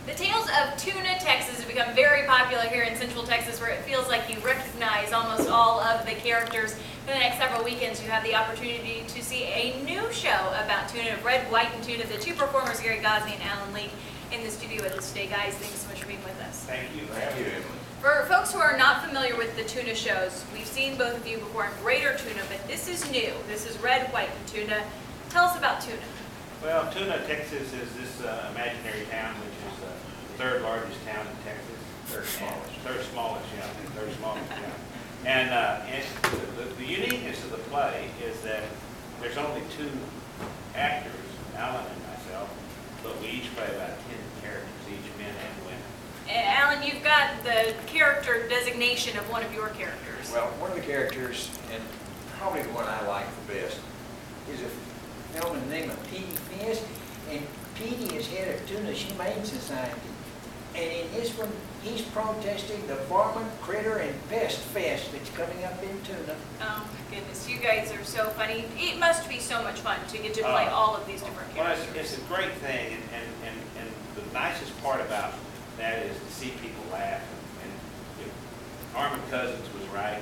The tales of Tuna, Texas have become very popular here in Central Texas, where it feels like you recognize almost all of the characters. For the next several weekends, you have the opportunity to see a new show about tuna, red, white, and tuna. The two performers, Gosney and Allan Lueck, in the studio with us today. Guys, thanks so much for being with us. Thank you. Thank you, Emily. For folks who are not familiar with the tuna shows, we've seen both of you before in Greater Tuna, but this is new. This is red, white, and tuna. Tell us about Tuna. Well, Tuna, Texas is this imaginary town, which is the third largest town in Texas. Third smallest, yeah. Third smallest, yeah. And the uniqueness of the play is that there's only two actors, Allan and myself, but we each play about 10 characters, each men and women. Allan, you've got the character designation of one of your characters. Well, one of the characters, and probably the one I like the best, is a gentleman named Petey Fist, and Petey is head of Tuna's Humane Society. And in this one, he's protesting the varmint, critter, and pest fest that's coming up in Tuna. Oh my goodness, you guys are so funny. It must be so much fun to get to play all of these different characters. Well, it's a great thing, and the nicest part about that is to see people laugh. And if Armin Cousins was right,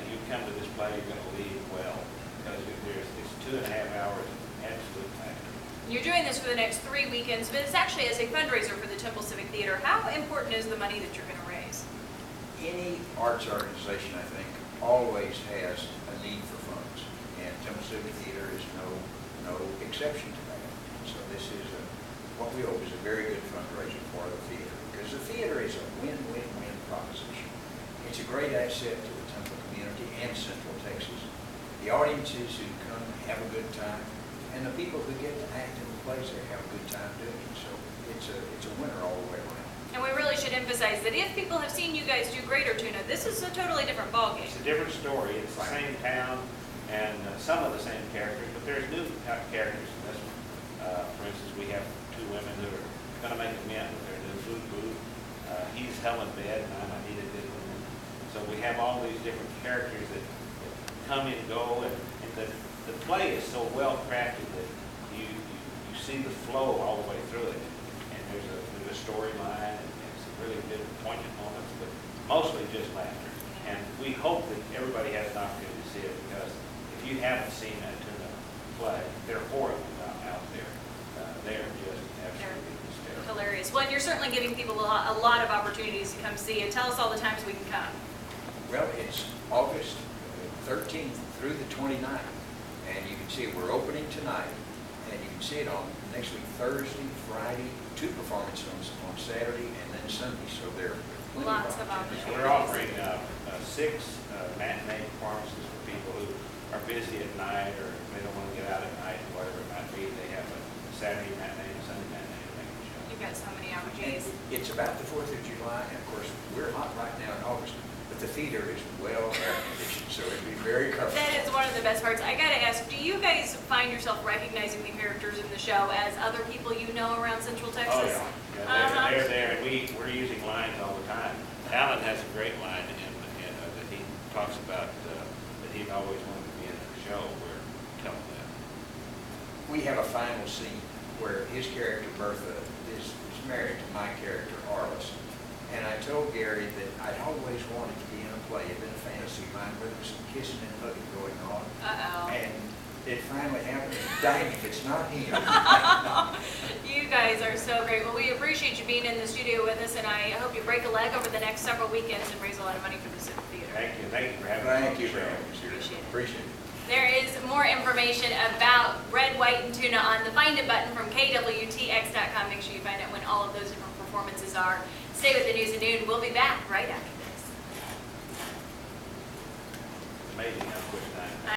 you come to this play, you're going to leave well, because it's 2.5 hours of absolute laughter. You're doing this for the next 3 weekends, but it's actually as a fundraiser for the Temple Civic Theatre. How important is the money that you're going to raise? Any arts organization, I think, always has a need for funds, and Temple Civic Theatre is no exception to that. So this is what we hope is a very good fundraiser for the theater, because the theater is a win-win-win proposition. It's a great asset to the Temple community and Central Texas. The audiences who come have a good time, and the people who get to act in the plays there have a good time doing it. So it's a winner all the way around. And we really should emphasize that if people have seen you guys do Greater Tuna, this is a totally different ballgame. It's a different story. It's the same town and some of the same characters, but there's new characters in this one. For instance, we have two women who are going to make a mint with their new food booth. He's Helen Bed, and I'm Anita Goodwin. So we have all these different characters that come and go, and the play is so well crafted that you see the flow all the way through it, and there's a storyline, and some really good poignant moments, but mostly just laughter. And we hope that everybody has an opportunity to see it, because if you haven't seen that Tuna play, there are 4 of them out there. They are just absolutely hysterical. Hilarious. Well, you're certainly giving people a lot of opportunities to come see it. Tell us all the times we can come. Well, it's August 13th through the 29th, and you can see it. We're opening tonight, and you can see it on next week, Thursday, Friday, 2 performances on Saturday, and then Sunday. So there are plenty Lots of opportunities. We're offering 6 matinee performances for people who are busy at night, or they don't want to get out at night, or whatever it might be. They have a Saturday matinee and Sunday matinee to make the show. You've got so many And opportunities. it's about the 4th of July, and of course, we're hot right now in August, but the theater is well air-conditioned, so it'll be very comfortable. That is one of the best parts. I got to ask, do you guys find yourself recognizing the characters in the show as other people you know around Central Texas? Oh, yeah. They're there, and we're using lines all the time. Allan has a great line that he talks about that he always wanted to be in the show. We're telling them. We have a final scene where his character, Bertha, is married to my character, Arliss. And I told Gary that I'd always wanted to be in a play. It had been a fantasy of mine where there was some kissing and hugging going on. Uh-oh. And it finally happened. Dang, if it's not him. You guys are so great. Well, we appreciate you being in the studio with us, and I hope you break a leg over the next several weekends and raise a lot of money for the Civic Theatre. Thank you. Thank you for having me. Thank you very much. Appreciate it. Appreciate it. There is more information about red, white, and tuna on the Find It button from KWTX.com. Make sure you find out when all of those different performances are. Stay with the news at noon. We'll be back right after this. Amazing how quick time.